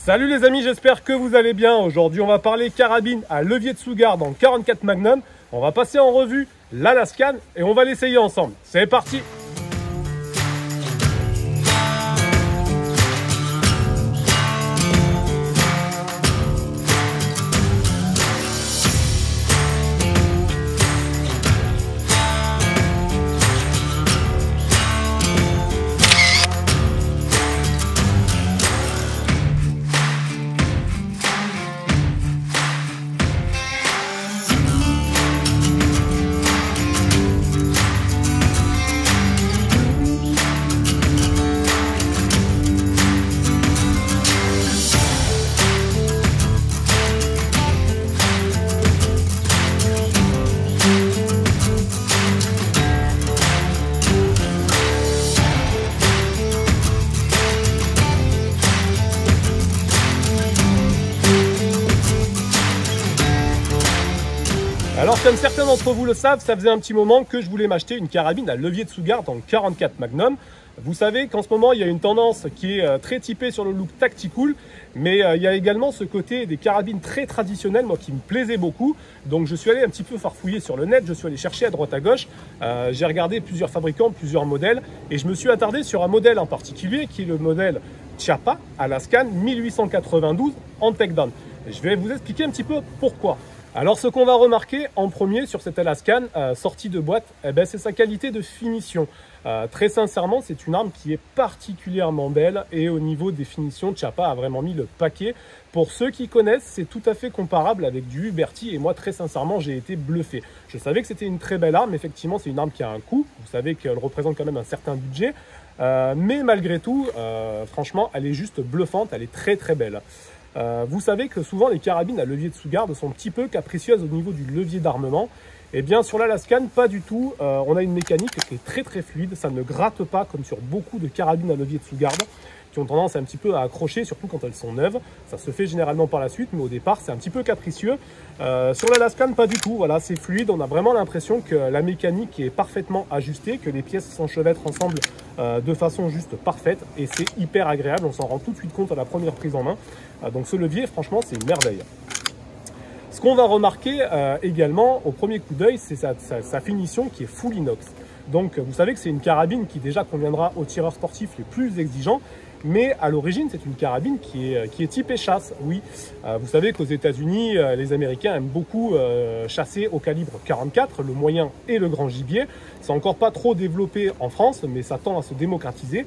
Salut les amis, j'espère que vous allez bien. Aujourd'hui on va parler carabine à levier de sous-garde en 44 Magnum. On va passer en revue l'Alaskan et on va l'essayer ensemble. C'est parti! Alors comme certains d'entre vous le savent, ça faisait un petit moment que je voulais m'acheter une carabine à levier de sous-garde en 44 Magnum. Vous savez qu'en ce moment, il y a une tendance qui est très typée sur le look tactical, mais il y a également ce côté des carabines très traditionnelles, moi qui me plaisait beaucoup. Donc je suis allé un petit peu farfouiller sur le net, je suis allé chercher à droite à gauche. J'ai regardé plusieurs fabricants, plusieurs modèles, et je me suis attardé sur un modèle en particulier qui est le modèle Chiappa Alaskan 1892 en takedown. Je vais vous expliquer un petit peu pourquoi. Alors ce qu'on va remarquer en premier sur cette Alaskan sortie de boîte, c'est sa qualité de finition. Très sincèrement, c'est une arme qui est particulièrement belle et au niveau des finitions, Chiappa a vraiment mis le paquet. Pour ceux qui connaissent, c'est tout à fait comparable avec du Uberti et moi très sincèrement j'ai été bluffé. Je savais que c'était une très belle arme, effectivement c'est une arme qui a un coût, vous savez qu'elle représente quand même un certain budget, mais malgré tout, franchement elle est juste bluffante, elle est très très belle. Vous savez que souvent les carabines à levier de sous-garde sont un petit peu capricieuses au niveau du levier d'armement. Et bien sur l'Alaskan, pas du tout. On a une mécanique qui est très très fluide, ça ne gratte pas comme sur beaucoup de carabines à levier de sous-garde qui ont tendance un petit peu à accrocher, surtout quand elles sont neuves. Ça se fait généralement par la suite, mais au départ c'est un petit peu capricieux. Sur l'Alaskan, pas du tout, voilà, c'est fluide. On a vraiment l'impression que la mécanique est parfaitement ajustée, que les pièces s'enchevêtrent ensemble de façon juste parfaite et c'est hyper agréable. On s'en rend tout de suite compte à la première prise en main. Donc ce levier, franchement, c'est une merveille. Ce qu'on va remarquer également au premier coup d'œil, c'est sa finition qui est full inox. Donc vous savez que c'est une carabine qui déjà conviendra aux tireurs sportifs les plus exigeants, mais à l'origine c'est une carabine qui est typée chasse. Oui, vous savez qu'aux États-Unis, les Américains aiment beaucoup chasser au calibre 44, le moyen et le grand gibier. C'est encore pas trop développé en France, mais ça tend à se démocratiser.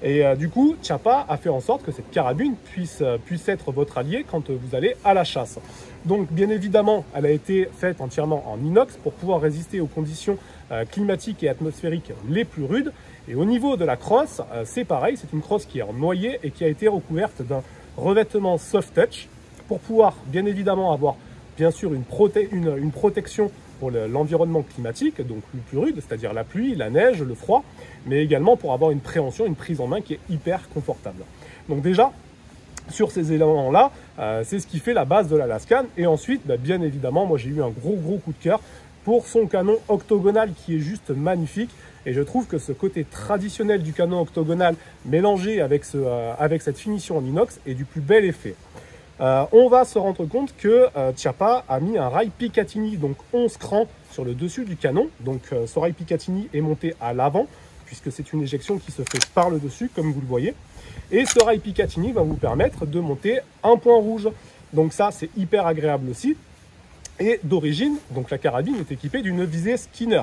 Et du coup, Chiappa a fait en sorte que cette carabine puisse être votre allié quand vous allez à la chasse. Donc bien évidemment, elle a été faite entièrement en inox pour pouvoir résister aux conditions climatiques et atmosphériques les plus rudes. Et au niveau de la crosse, c'est pareil, c'est une crosse qui est en noyer et qui a été recouverte d'un revêtement soft touch pour pouvoir bien évidemment avoir bien sûr une protection pour l'environnement climatique, donc le plus rude, c'est-à-dire la pluie, la neige, le froid, mais également pour avoir une préhension, une prise en main qui est hyper confortable. Donc déjà, sur ces éléments-là, c'est ce qui fait la base de l'Alaskan. Et ensuite, bien évidemment, moi j'ai eu un gros coup de cœur pour son canon octogonal qui est juste magnifique. Et je trouve que ce côté traditionnel du canon octogonal mélangé avec cette finition en inox est du plus bel effet. On va se rendre compte que Chiappa a mis un rail Picatinny, donc 11 crans sur le dessus du canon. Donc ce rail Picatinny est monté à l'avant, puisque c'est une éjection qui se fait par le dessus, comme vous le voyez. Et ce rail Picatinny va vous permettre de monter un point rouge. Donc ça, c'est hyper agréable aussi. Et d'origine, donc la carabine est équipée d'une visée Skinner.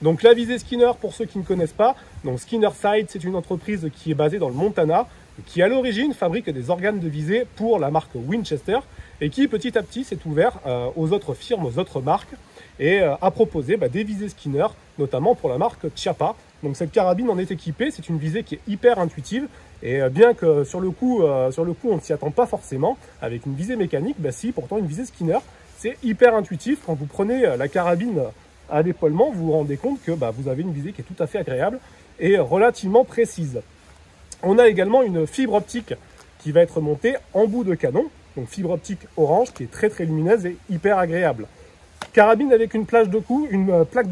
Donc la visée Skinner, pour ceux qui ne connaissent pas, donc Skinner Sight, c'est une entreprise qui est basée dans le Montana, qui à l'origine fabrique des organes de visée pour la marque Winchester et qui petit à petit s'est ouvert aux autres firmes, aux autres marques et a proposé des visées Skinner, notamment pour la marque Chiappa. Donc cette carabine en est équipée, c'est une visée qui est hyper intuitive et bien que sur le coup on ne s'y attend pas forcément avec une visée mécanique, si pourtant une visée Skinner, c'est hyper intuitif. Quand vous prenez la carabine à l'épaulement, vous vous rendez compte que vous avez une visée qui est tout à fait agréable et relativement précise. On a également une fibre optique qui va être montée en bout de canon, donc fibre optique orange qui est très lumineuse et hyper agréable. Carabine avec une plaque de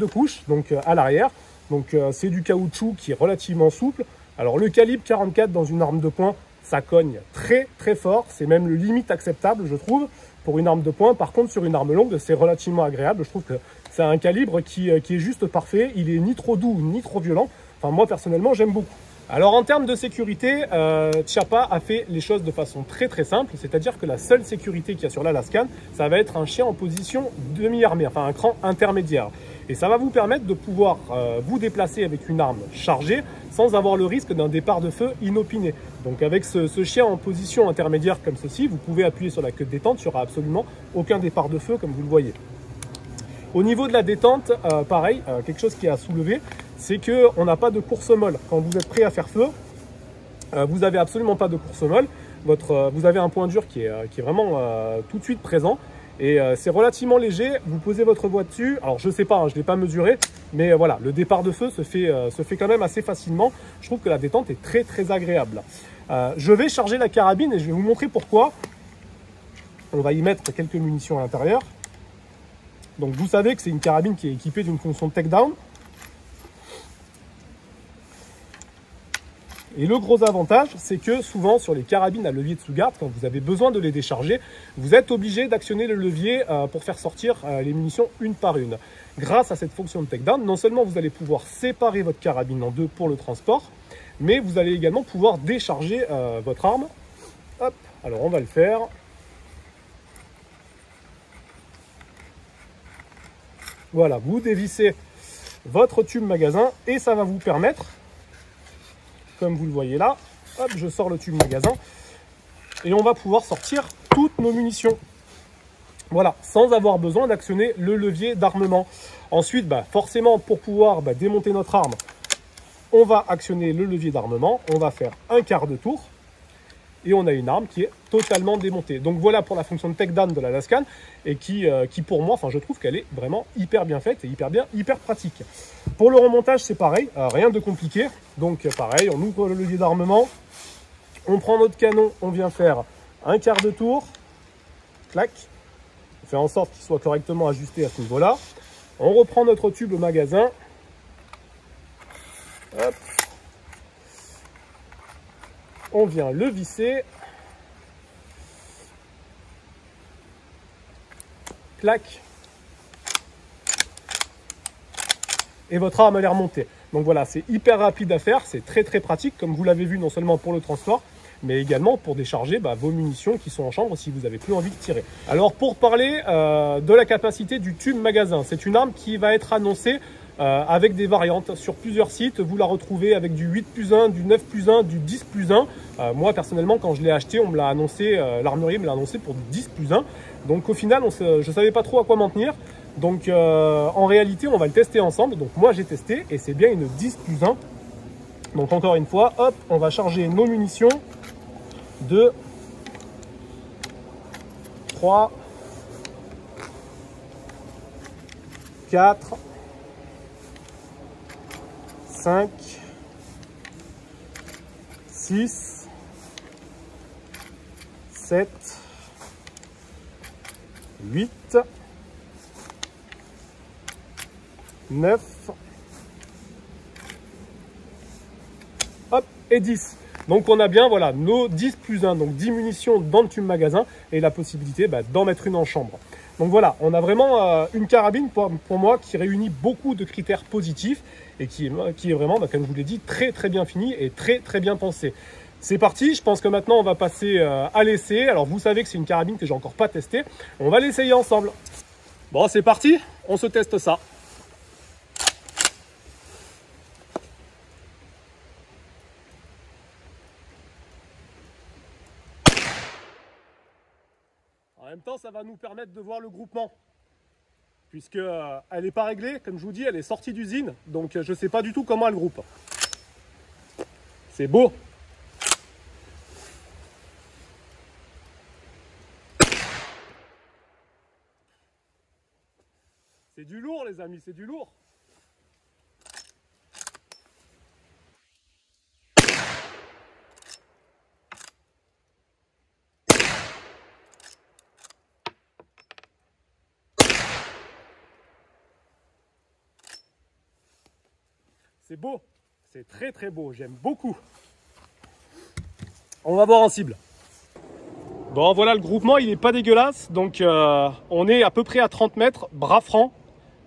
couche donc à l'arrière, donc c'est du caoutchouc qui est relativement souple. Alors le calibre 44 dans une arme de poing, ça cogne très très fort, c'est même le limite acceptable je trouve pour une arme de poing. Par contre sur une arme longue c'est relativement agréable, je trouve que c'est un calibre qui est juste parfait, il est ni trop doux ni trop violent, enfin moi personnellement j'aime beaucoup. Alors en termes de sécurité, Chiappa a fait les choses de façon très très simple, c'est-à-dire que la seule sécurité qu'il y a sur l'Alaskan, ça va être un chien en position demi-armée, enfin un cran intermédiaire. Et ça va vous permettre de pouvoir vous déplacer avec une arme chargée sans avoir le risque d'un départ de feu inopiné. Donc avec ce chien en position intermédiaire comme ceci, vous pouvez appuyer sur la queue de détente, il n'y aura absolument aucun départ de feu comme vous le voyez. Au niveau de la détente, pareil, quelque chose qui est à soulever, c'est qu'on n'a pas de course molle. Quand vous êtes prêt à faire feu, vous n'avez absolument pas de course molle. Vous avez un point dur qui est vraiment tout de suite présent. Et c'est relativement léger. Vous posez votre voix dessus. Alors je ne sais pas, hein, je ne l'ai pas mesuré. Mais voilà, le départ de feu se fait quand même assez facilement. Je trouve que la détente est très très agréable. Je vais charger la carabine et je vais vous montrer pourquoi. On va y mettre quelques munitions à l'intérieur. Donc vous savez que c'est une carabine qui est équipée d'une fonction de takedown. Et le gros avantage, c'est que souvent sur les carabines à levier de sous-garde, quand vous avez besoin de les décharger, vous êtes obligé d'actionner le levier pour faire sortir les munitions une par une. Grâce à cette fonction de takedown, non seulement vous allez pouvoir séparer votre carabine en deux pour le transport, mais vous allez également pouvoir décharger votre arme. Hop, alors on va le faire. Voilà, vous dévissez votre tube magasin et ça va vous permettre, comme vous le voyez là, hop, je sors le tube magasin et on va pouvoir sortir toutes nos munitions. Voilà, sans avoir besoin d'actionner le levier d'armement. Ensuite, forcément, pour pouvoir démonter notre arme, on va actionner le levier d'armement, on va faire un quart de tour et on a une arme qui est totalement démontée. Donc voilà pour la fonction de takedown de l'Alaskan et qui pour moi, je trouve qu'elle est vraiment hyper bien faite et hyper pratique. Pour le remontage, c'est pareil, rien de compliqué. Donc pareil, on ouvre le levier d'armement, on prend notre canon, on vient faire un quart de tour, clac, on fait en sorte qu'il soit correctement ajusté à ce niveau-là. On reprend notre tube magasin, hop. On vient le visser, clac, et votre arme elle est remontée. Donc voilà, c'est hyper rapide à faire, c'est très très pratique, comme vous l'avez vu, non seulement pour le transport, mais également pour décharger vos munitions qui sont en chambre si vous n'avez plus envie de tirer. Alors pour parler de la capacité du tube magasin, c'est une arme qui va être annoncée avec des variantes sur plusieurs sites. Vous la retrouvez avec du 8+1, du 9+1, du 10+1. Moi personnellement, quand je l'ai acheté, on me l'a annoncé, l'armurier me l'a annoncé pour du 10+1. Donc au final, je ne savais pas trop à quoi m'en tenir. Donc en réalité, on va le tester ensemble. Donc moi j'ai testé et c'est bien une 10+1. Donc encore une fois, hop, on va charger nos munitions de 3, 4, 5, 6, 7, 8, 9, hop, et 10. Donc on a bien voilà, nos 10+1, donc 10 munitions dans le tube magasin et la possibilité d'en mettre une en chambre. Donc voilà, on a vraiment une carabine pour moi qui réunit beaucoup de critères positifs et qui est vraiment, comme je vous l'ai dit, très très bien fini et très très bien pensé. C'est parti, je pense que maintenant on va passer à l'essai. Alors vous savez que c'est une carabine que j'ai encore pas testée. On va l'essayer ensemble. Bon, c'est parti, on se teste ça. En même temps, ça va nous permettre de voir le groupement. Puisque elle n'est pas réglée, comme je vous dis, elle est sortie d'usine. Donc je ne sais pas du tout comment elle groupe. C'est beau. C'est du lourd les amis, c'est du lourd. C'est beau, c'est très très beau, j'aime beaucoup. On va voir en cible. Bon, voilà, le groupement, il n'est pas dégueulasse. Donc, on est à peu près à 30 mètres, bras franc.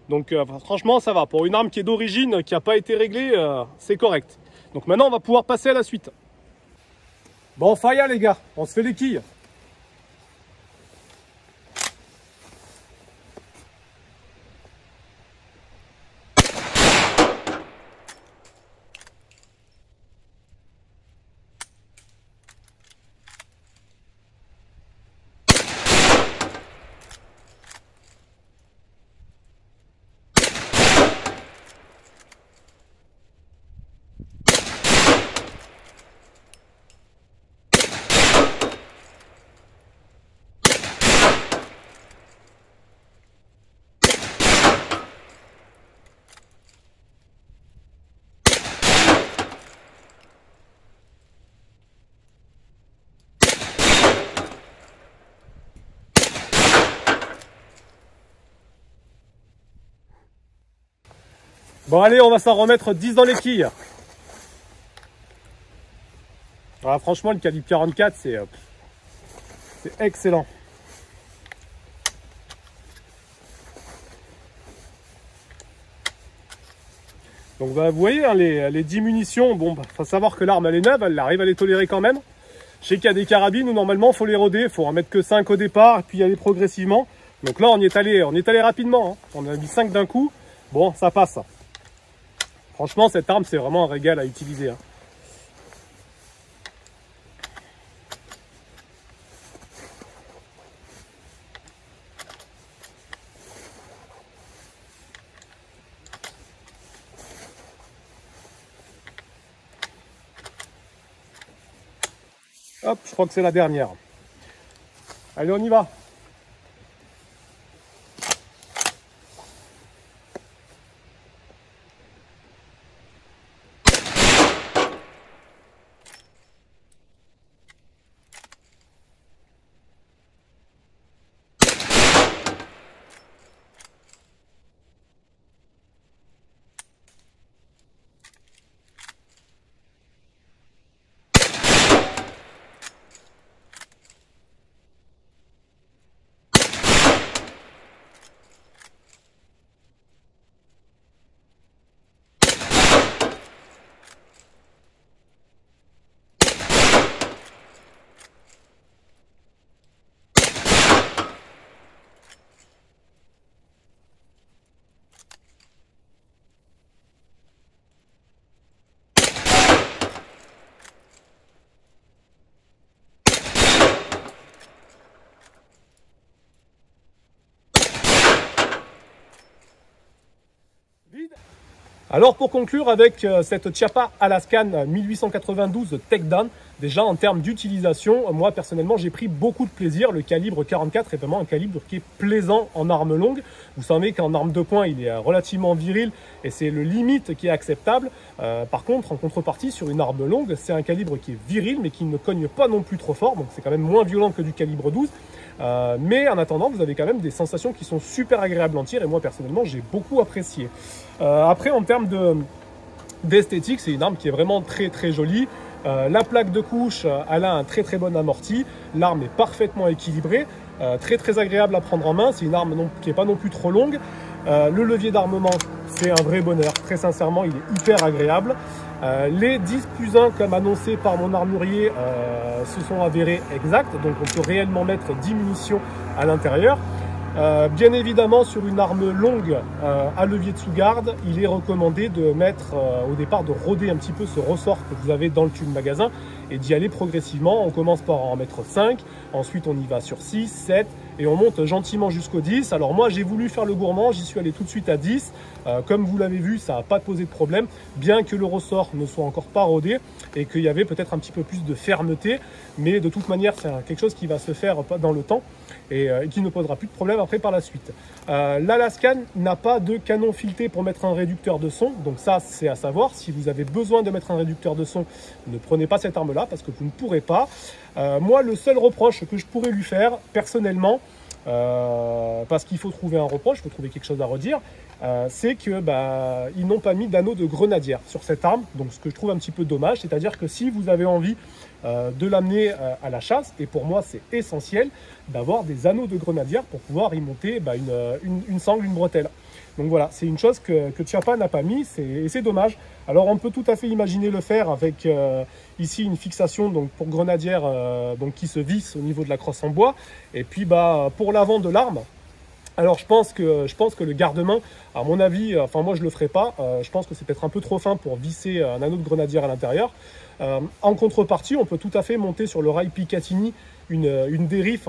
Donc, franchement, ça va. Pour une arme qui est d'origine, qui n'a pas été réglée, c'est correct. Donc, maintenant, on va pouvoir passer à la suite. Bon, faya, les gars, on se fait les quilles. Bon, allez, on va s'en remettre 10 dans les quilles. Ah, franchement, le calibre 44, c'est excellent. Donc, bah, vous voyez, hein, les 10 munitions, bon, faut savoir que l'arme, elle est neuve, elle arrive à les tolérer quand même. Je sais qu'il y a des carabines où normalement, il faut les roder, il faut en mettre que 5 au départ, et puis y aller progressivement. Donc là, on y est allé rapidement, hein. On a mis 5 d'un coup. Bon, ça passe. Franchement, cette arme, c'est vraiment un régal à utiliser, hein. Hop, je crois que c'est la dernière. Allez, on y va. Alors pour conclure avec cette Chiappa Alaskan 1892 Takedown, déjà en termes d'utilisation, moi personnellement j'ai pris beaucoup de plaisir. Le calibre 44 est vraiment un calibre qui est plaisant en arme longue. Vous savez qu'en arme de poing il est relativement viril et c'est le limite qui est acceptable. Par contre en contrepartie sur une arme longue c'est un calibre qui est viril mais qui ne cogne pas non plus trop fort, donc c'est quand même moins violent que du calibre 12. Mais en attendant vous avez quand même des sensations qui sont super agréables en tir et moi personnellement j'ai beaucoup apprécié. Après en termes d'esthétique c'est une arme qui est vraiment très très jolie. La plaque de couche elle a un très très bon amorti, l'arme est parfaitement équilibrée, très très agréable à prendre en main, c'est une arme qui n'est pas non plus trop longue. Le levier d'armement c'est un vrai bonheur, très sincèrement il est hyper agréable. Les 10+1 comme annoncé par mon armurier se sont avérés exacts, donc on peut réellement mettre 10 munitions à l'intérieur. Bien évidemment sur une arme longue à levier de sous-garde, il est recommandé de mettre au départ, de roder un petit peu ce ressort que vous avez dans le tube magasin et d'y aller progressivement. On commence par en mettre 5, ensuite on y va sur 6, 7 et on monte gentiment jusqu'au 10. Alors moi j'ai voulu faire le gourmand, j'y suis allé tout de suite à 10. Comme vous l'avez vu, ça n'a pas posé de problème, bien que le ressort ne soit encore pas rodé et qu'il y avait peut-être un petit peu plus de fermeté, mais de toute manière c'est quelque chose qui va se faire dans le temps et qui ne posera plus de problème après par la suite. L'Alaskan n'a pas de canon fileté pour mettre un réducteur de son, donc ça c'est à savoir. Si vous avez besoin de mettre un réducteur de son, ne prenez pas cette arme là parce que vous ne pourrez pas. Moi le seul reproche que je pourrais lui faire personnellement, parce qu'il faut trouver un reproche, il faut trouver quelque chose à redire, c'est que ils n'ont pas mis d'anneau de grenadière sur cette arme, donc ce que je trouve un petit peu dommage, c'est-à-dire que si vous avez envie de l'amener à la chasse, et pour moi c'est essentiel d'avoir des anneaux de grenadière pour pouvoir y monter une sangle, une bretelle. Donc voilà, c'est une chose que Chiappa n'a pas mis, et c'est dommage. Alors on peut tout à fait imaginer le faire avec ici une fixation donc, pour grenadière donc, qui se visse au niveau de la crosse en bois. Et puis pour l'avant de l'arme, alors je pense que le garde-main, à mon avis, enfin moi je le ferai pas, je pense que c'est peut-être un peu trop fin pour visser un anneau de grenadière à l'intérieur. En contrepartie, on peut tout à fait monter sur le rail Picatinny une dérive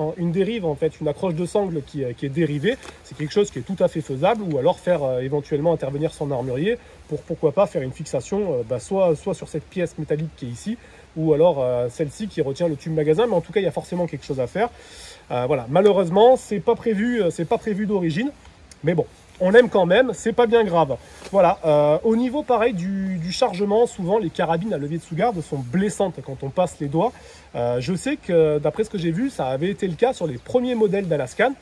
en fait, une accroche de sangle qui est dérivée. C'est quelque chose qui est tout à fait faisable, ou alors faire éventuellement intervenir son armurier pour pourquoi pas faire une fixation soit sur cette pièce métallique qui est ici, ou alors celle-ci qui retient le tube magasin, mais en tout cas il y a forcément quelque chose à faire. Voilà, malheureusement c'est pas prévu d'origine, mais bon, on aime quand même, c'est pas bien grave. Voilà, au niveau pareil du chargement, souvent les carabines à levier de sous-garde sont blessantes quand on passe les doigts. Je sais que d'après ce que j'ai vu, ça avait été le cas sur les premiers modèles d'Alaskan,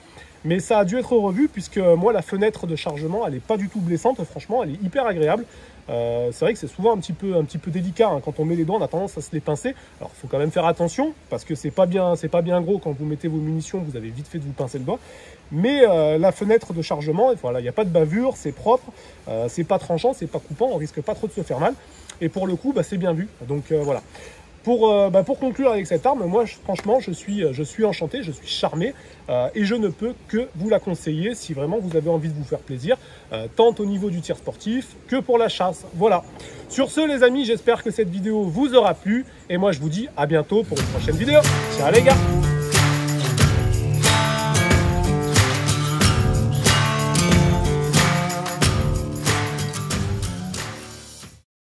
mais ça a dû être revu puisque moi la fenêtre de chargement elle n'est pas du tout blessante, franchement elle est hyper agréable. C'est vrai que c'est souvent un petit peu délicat hein. Quand on met les doigts on a tendance à se les pincer. Alors il faut quand même faire attention parce que c'est pas bien gros quand vous mettez vos munitions, vous avez vite fait de vous pincer le doigt. Mais la fenêtre de chargement, voilà, il n'y a pas de bavure, c'est propre, c'est pas tranchant, c'est pas coupant, on risque pas trop de se faire mal. Et pour le coup, c'est bien vu. Donc voilà. Pour conclure avec cette arme, moi franchement je suis enchanté, je suis charmé et je ne peux que vous la conseiller si vraiment vous avez envie de vous faire plaisir, tant au niveau du tir sportif que pour la chasse. Voilà. Sur ce les amis, j'espère que cette vidéo vous aura plu et moi je vous dis à bientôt pour une prochaine vidéo. Ciao les gars!